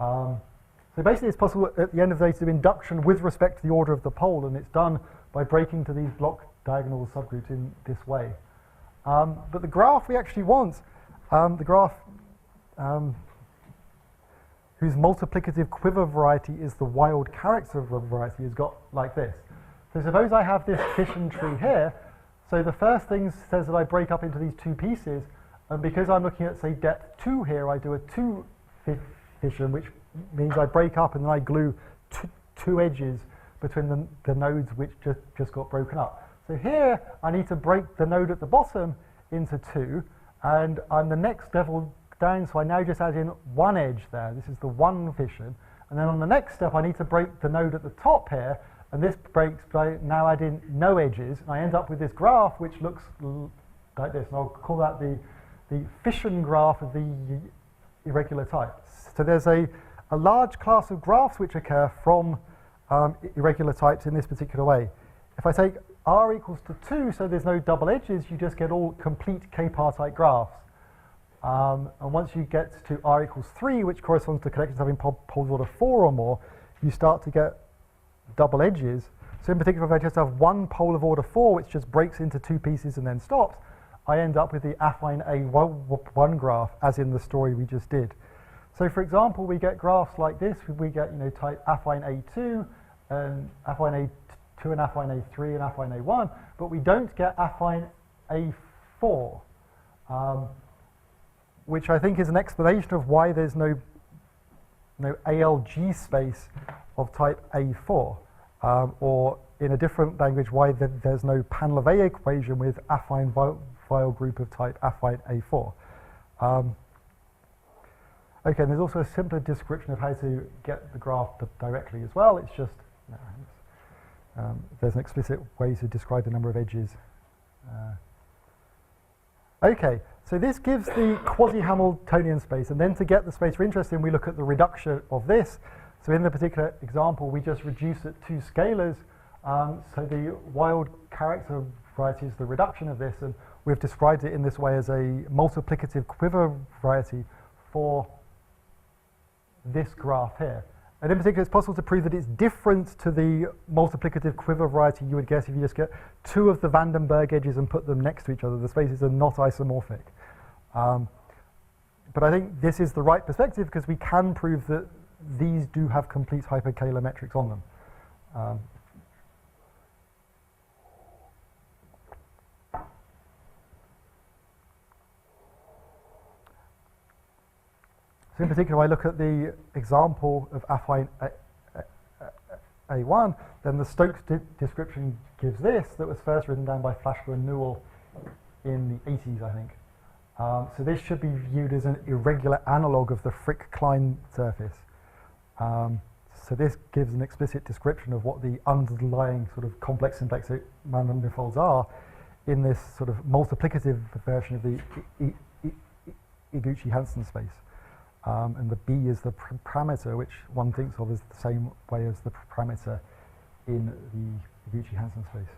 So basically it's possible at the end of the day to do induction with respect to the order of the pole, and it's done by breaking to these block diagonal subgroups in this way. But the graph we actually want, the graph whose multiplicative quiver variety is the wild character variety, is got like this. So suppose I have this fission tree here. So the first thing says that I break up into these two pieces, and because I'm looking at, say, depth 2 here, I do a 2 fission, which means I break up and then I glue two edges between the nodes which just got broken up. So here, I need to break the node at the bottom into 2, and I'm the next level down, so I now just add in one edge there. This is the one fission, And then on the next step, I need to break the node at the top here, and this breaks by now adding no edges, and I end up with this graph which looks like this, and I'll call that the fission graph of the irregular type. So there's a large class of graphs which occur from irregular types in this particular way. If I take r equals to 2, so there's no double edges, you just get all complete k-partite graphs. And once you get to r equals 3, which corresponds to collections having poles order 4 or more, you start to get double edges. So in particular, if I just have one pole of order 4, which just breaks into two pieces and then stops, I end up with the affine A1 graph, as in the story we just did. So for example, we get graphs like this. We get, type affine A2, and affine A2, and affine A3, and affine A1, but we don't get affine A4. Which I think is an explanation of why there's no ALG space of type A4, or in a different language, why there's no Pan-Lavey equation with affine Weyl group of type affine A4. Okay, and there's also a simpler description of how to get the graph directly as well. It's just, there's an explicit way to describe the number of edges. Okay, so this gives the quasi-Hamiltonian space, and then to get the space we're interested in, we look at the reduction of this. So in the particular example, we just reduce it to scalars. So the wild character variety is the reduction of this, and we've described it in this way as a multiplicative quiver variety for this graph here. And in particular, it's possible to prove that it's different to the multiplicative quiver variety you would get if you just get two of the Vandenberg edges and put them next to each other. The spaces are not isomorphic. But I think this is the right perspective because we can prove that these do have complete hyperkahler metrics on them. So in particular, I look at the example of affine A1, then the Stokes description gives this, that was first written down by Flashko and Newell in the 80s, I think. So this should be viewed as an irregular analog of the Frick-Klein surface. So this gives an explicit description of what the underlying sort of complex simplex manifolds are in this sort of multiplicative version of the Iguchi-Hansen space. And the B is the parameter, which one thinks of as the same way as the parameter in the Iguchi-Hansen space.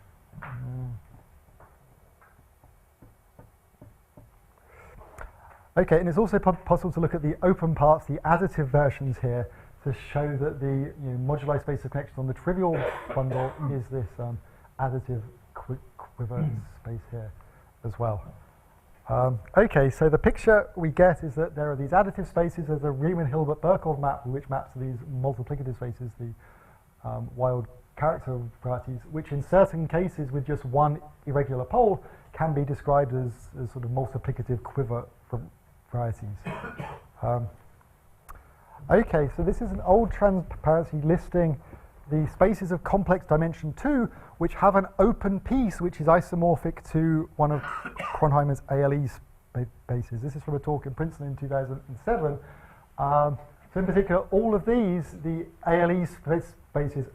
Okay, and it's also possible to look at the open parts, the additive versions here, to show that the moduli space of connection on the trivial bundle is this additive quiver space here as well. Okay, so the picture we get is that there are these additive spaces. There's a Riemann-Hilbert-Birkhoff map which maps to these multiplicative spaces, the wild character varieties, which in certain cases with just one irregular pole can be described as sort of multiplicative quiver varieties. Okay, so this is an old transparency listing the spaces of complex dimension 2 which have an open piece which is isomorphic to one of Kronheimer's ALE spaces. This is from a talk in Princeton in 2007. So in particular, all of these, the ALE spaces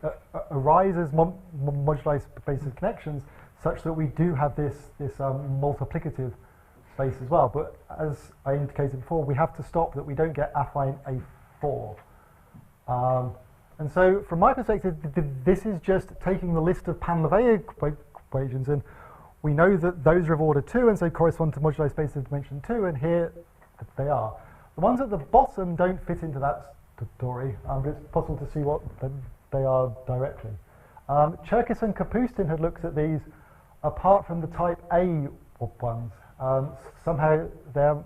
arise as moduli spaces of connections such that we do have this multiplicative space as well. But as I indicated before, we have to stop that we don't get affine A4. And so from my perspective, this is just taking the list of Pan-Lavey equations, and we know that those are of order 2 and so correspond to moduli spaces of dimension 2, and here they are. The ones at the bottom don't fit into that story, but it's possible to see what they are directly. Cherkis and Kapustin had looked at these apart from the type A ones. Somehow their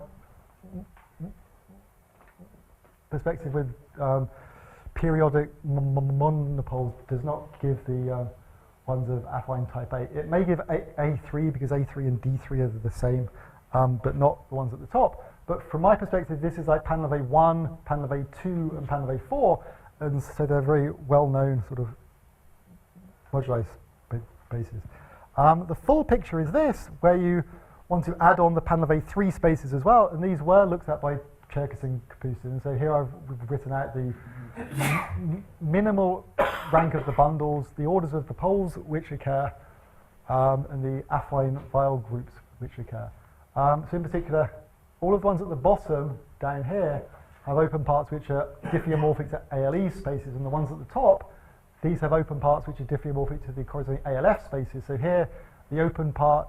perspective with periodic monopoles does not give the ones of affine type A. It may give A3 because A3 and D3 are the same, but not the ones at the top. But from my perspective, this is like Pan-Lavey 1, Pan-Lavey 2, and Pan-Lavey 4, and so they're very well-known sort of moduli spaces. The full picture is this, where you want to add on the Pan-Lavey 3 spaces as well, and these were looked at by Cherkis and Kapustin. And so here I've written out the minimal rank of the bundles, the orders of the poles which occur, and the affine Weyl groups which occur. So in particular, all of the ones at the bottom down here have open parts which are diffeomorphic to ALE spaces, and the ones at the top, these have open parts which are diffeomorphic to the corresponding ALF spaces. So here, the open part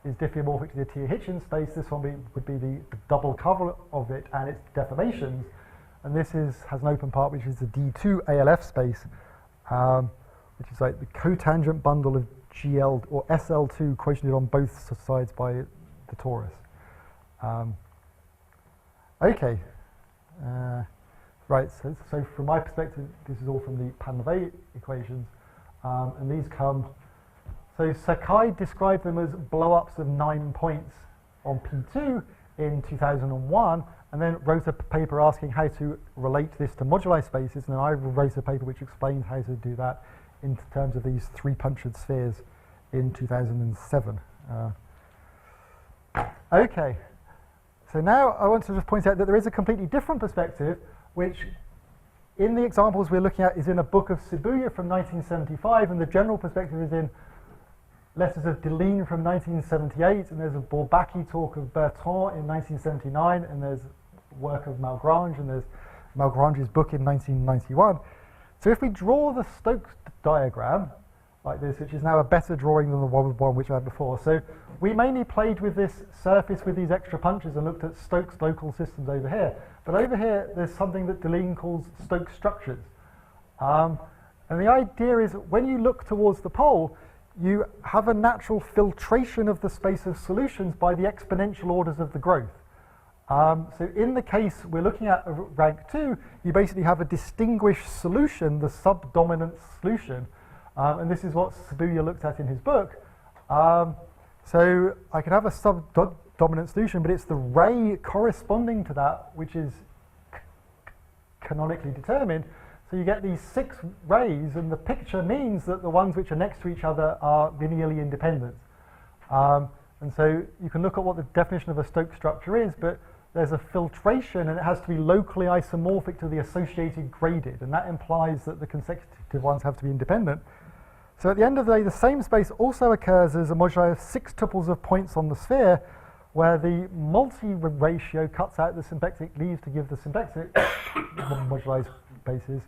is diffeomorphic to the Tia-Hitchin space. This one would be the double cover of it and its deformations. And this has an open part which is the D2 ALF space, which is like the cotangent bundle of GL or SL2 quotiented on both sides by the torus. Okay. Right, so from my perspective, this is all from the Pan-Lavey equations, and these come. So Sakai described them as blow-ups of 9 points on P2 in 2001, and then wrote a paper asking how to relate this to moduli spaces, and then I wrote a paper which explains how to do that in terms of these three punctured spheres in 2007. Okay, so now I want to just point out that there is a completely different perspective, which in the examples we're looking at is in a book of Superieure from 1975, and the general perspective is in letters of Deline from 1978, and there's a Bourbaki talk of Bertrand in 1979, and there's work of Malgrange, and there's Malgrange's book in 1991. So if we draw the Stokes diagram like this, which is now a better drawing than the one which I had before. So we mainly played with this surface with these extra punches and looked at Stokes local systems over here. But over here, there's something that Deline calls Stokes structures. And the idea is when you look towards the pole, you have a natural filtration of the space of solutions by the exponential orders of the growth. So in the case we're looking at rank 2, you basically have a distinguished solution, the subdominant solution, and this is what Superieure looked at in his book. So I can have a subdominant solution, but it's the ray corresponding to that which is canonically determined. So you get these 6 rays, and the picture means that the ones which are next to each other are linearly independent. And so you can look at what the definition of a Stokes structure is, but there's a filtration, and it has to be locally isomorphic to the associated graded, and that implies that the consecutive ones have to be independent. So at the end of the day, the same space also occurs as a moduli of 6 tuples of points on the sphere, where the multi-ratio cuts out the symplectic leaves to give the symplectic moduli spaces.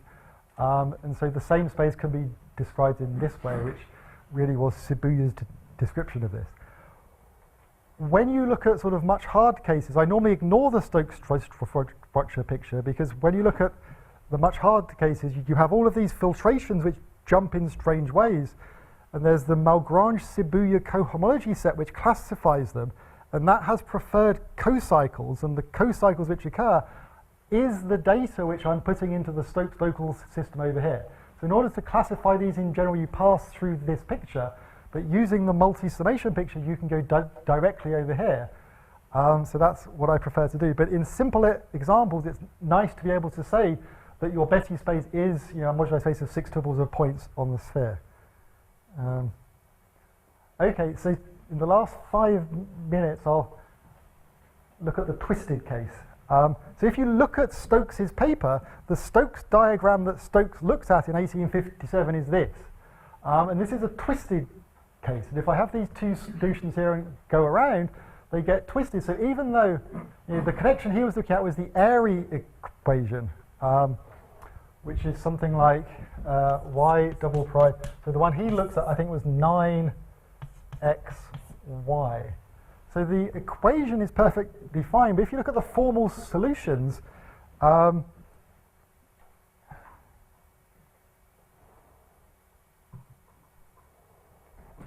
And so the same space can be described in this way, which really was Superieur's description of this. When you look at sort of much hard cases, I normally ignore the Stokes structure picture, because when you look at the much hard cases, you have all of these filtrations which jump in strange ways, and there's the Malgrange-Superieure cohomology set which classifies them, and that has preferred cocycles, and the cocycles which occur is the data which I'm putting into the Stokes local system over here. So in order to classify these in general, you pass through this picture, but using the multi-summation picture, you can go directly over here. So that's what I prefer to do. But in simple examples, it's nice to be able to say that your Betti space is, a moduli space of 6 tuples of points on the sphere. Okay, so in the last 5 minutes, I'll look at the twisted case. So if you look at Stokes's paper, the Stokes diagram that Stokes looked at in 1857 is this. And this is a twisted case. And if I have these two solutions here and go around, they get twisted. So even though the connection he was looking at was the Airy equation, which is something like y double prime. So the one he looks at, I think, was 9xy. So the equation is perfectly fine, but if you look at the formal solutions,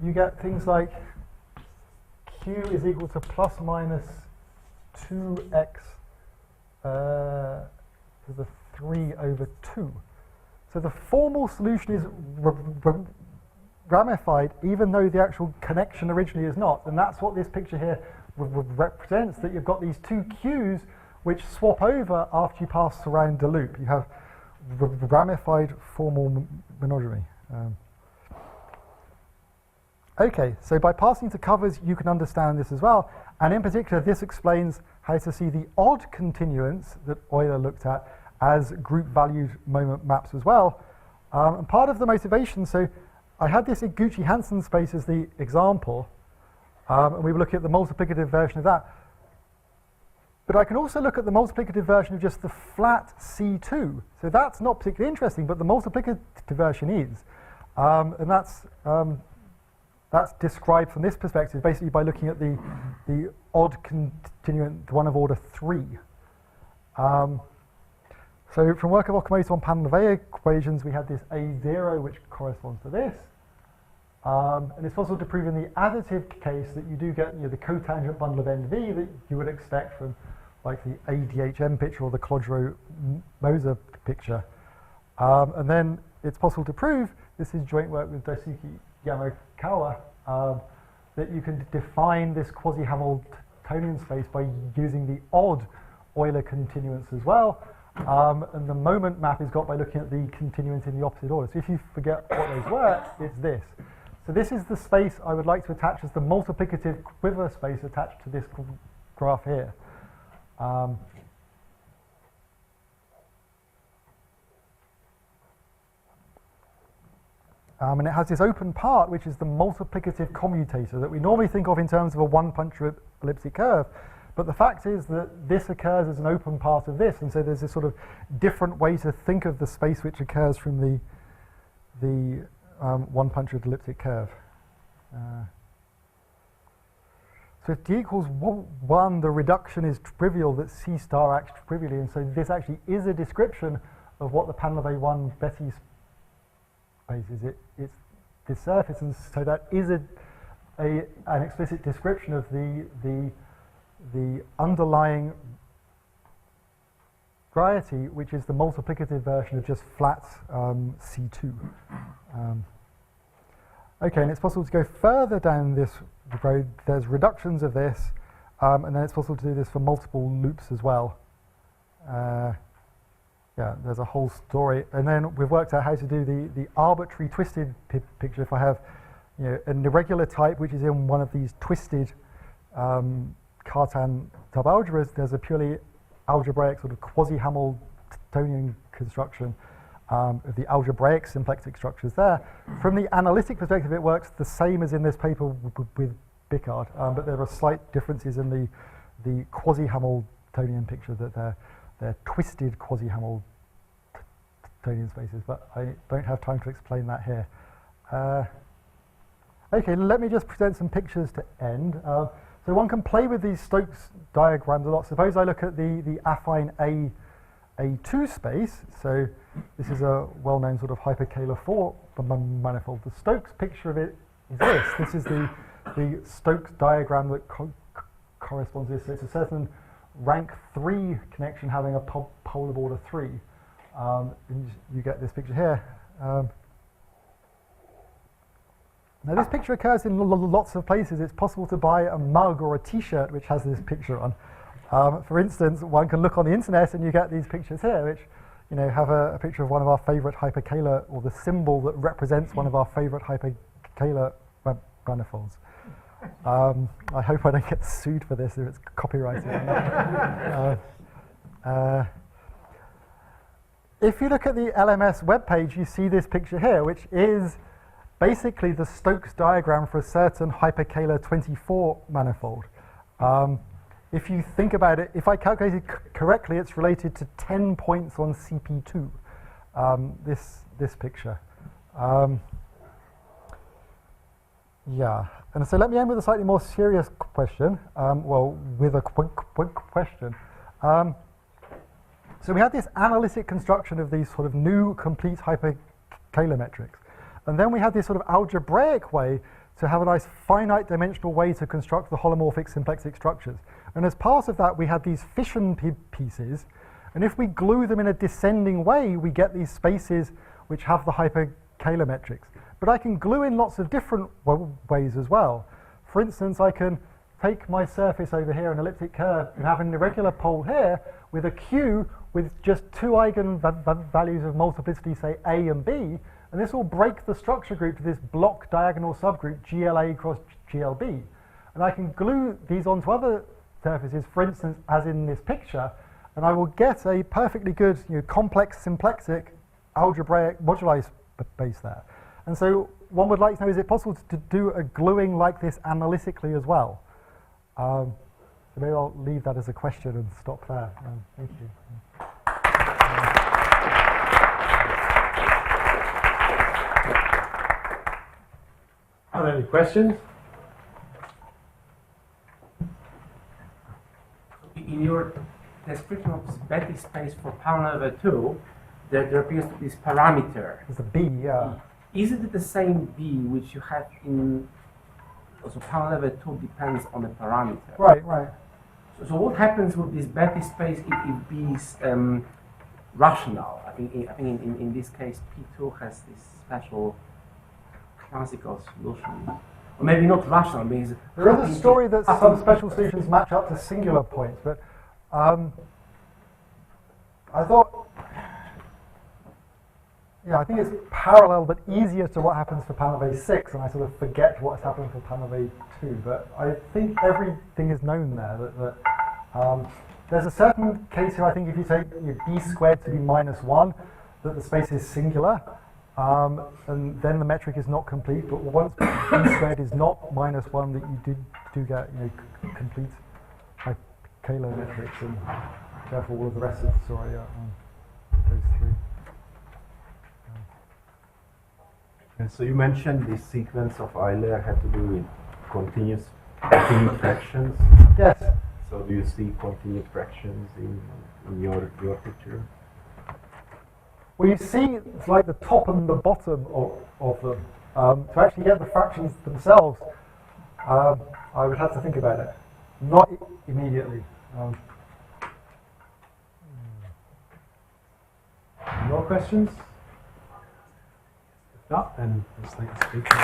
you get things like q is equal to plus minus 2x to the 3 over 2. So the formal solution is ramified, even though the actual connection originally is not. And that's what this picture here represents, that you've got these two Qs which swap over after you pass around the loop. You have ramified formal monogamy. Okay, so by passing to covers, you can understand this as well. And in particular, this explains how to see the odd continuance that Euler looked at, as group valued moment maps as well. And part of the motivation, so I had this Iguchi-Hansen space as the example, and we were looking at the multiplicative version of that. But I can also look at the multiplicative version of just the flat C2. So that's not particularly interesting, but the multiplicative version is. And that's described from this perspective basically by looking at the odd continuant, the one of order 3. So from work of Okamoto on Panelet equations, we had this A0, which corresponds to this. And it's possible to prove in the additive case that you do get the cotangent bundle of NV that you would expect from like the ADHM picture or the Klodrow-Moser picture. And then it's possible to prove, this is joint work with Daisuke Yamakawa, that you can define this quasi-Hamiltonian space by using the odd Euler continuance as well. And the moment map is got by looking at the continuants in the opposite order. So if you forget what those were, it's this. So this is the space I would like to attach as the multiplicative quiver space attached to this graph here. And it has this open part, which is the multiplicative commutator that we normally think of in terms of a one-puncture elliptic curve. But the fact is that this occurs as an open part of this, and so there's this sort of different way to think of the space which occurs from the one-punctured elliptic curve. So if d equals 1, the reduction is trivial, that C star acts trivially, and so this actually is a description of what the Panelet 1 Betti space is. It's this surface, and so that is an explicit description of the underlying variety, which is the multiplicative version of just flat C2. Okay, and it's possible to go further down this road. There's reductions of this, and then it's possible to do this for multiple loops as well. Yeah, there's a whole story. And then we've worked out how to do the arbitrary twisted picture. If I have an irregular type, which is in one of these twisted Cartan subalgebras, there's a purely algebraic sort of quasi-Hamiltonian construction of the algebraic symplectic structures there. From the analytic perspective, it works the same as in this paper with Bickard, but there are slight differences in the quasi-Hamiltonian picture, that they're twisted quasi-Hamiltonian spaces, but I don't have time to explain that here. Okay, let me just present some pictures to end. So one can play with these Stokes diagrams a lot. Suppose I look at the affine A2 space. So this is a well-known sort of hyperkahler 4 manifold. The Stokes picture of it is this. This is the Stokes diagram that corresponds to this. So it's a certain rank 3 connection having a pole of order 3. And you get this picture here. Now this picture occurs in lots of places. It's possible to buy a mug or a t-shirt which has this picture on. For instance, one can look on the internet and you get these pictures here, which have a picture of one of our favorite hyperkahler, or the symbol that represents one of our favorite hyperkahler manifolds. I hope I don't get sued for this if it's copyrighted. If you look at the LMS webpage, you see this picture here, which is basically the Stokes diagram for a certain hyperkahler 24 manifold. If you think about it, if I calculated correctly, it's related to 10 points on CP2, this picture. Yeah, and so let me end with a slightly more serious question, with a quick question. So we had this analytic construction of these sort of new complete hyperkahler metrics. And then we had this sort of algebraic way to have a nice finite dimensional way to construct the holomorphic symplectic structures. And as part of that, we had these fission pieces. And if we glue them in a descending way, we get these spaces which have the hyperkahler metrics. But I can glue in lots of different ways as well. For instance, I can take my surface over here, an elliptic curve, and have an irregular pole here with a Q with just 2 eigenvalues of multiplicity, say A and B. And this will break the structure group to this block diagonal subgroup GLA cross GLB. And I can glue these onto other surfaces, for instance, as in this picture, and I will get a perfectly good, complex symplexic algebraic moduli base there. And so one would like to know, is it possible to do a gluing like this analytically as well? So maybe I'll leave that as a question and stop there. Thank you. Are there any questions? In your description of this Betty space for power level 2, there appears to be this parameter. It's a B, yeah. Is it the same B which you have in, so power level 2 depends on the parameter? Right, right. So what happens with this Betty space if B is rational? I think in this case P2 has this special classical solution. Or maybe not rational, because there is a story that some special solutions match up to singular points, but I thought, I think it's parallel but easier to what happens for Panové 6, and I sort of forget what's happening for Panové 2. But I think everything is known there. That there's a certain case here, I think, if you take b squared to be -1, that the space is singular, and then the metric is not complete. But once b squared is not -1, that you do get complete hyperkahler metrics, and therefore all of the rest of the story goes through. And so you mentioned this sequence of Euler had to do with continued fractions. Yes. So do you see continued fractions in your picture? Well, you see it's like the top and the bottom of them. To actually get the fractions themselves, I would have to think about it. Not immediately. More questions? If not, then let's thank the speaker.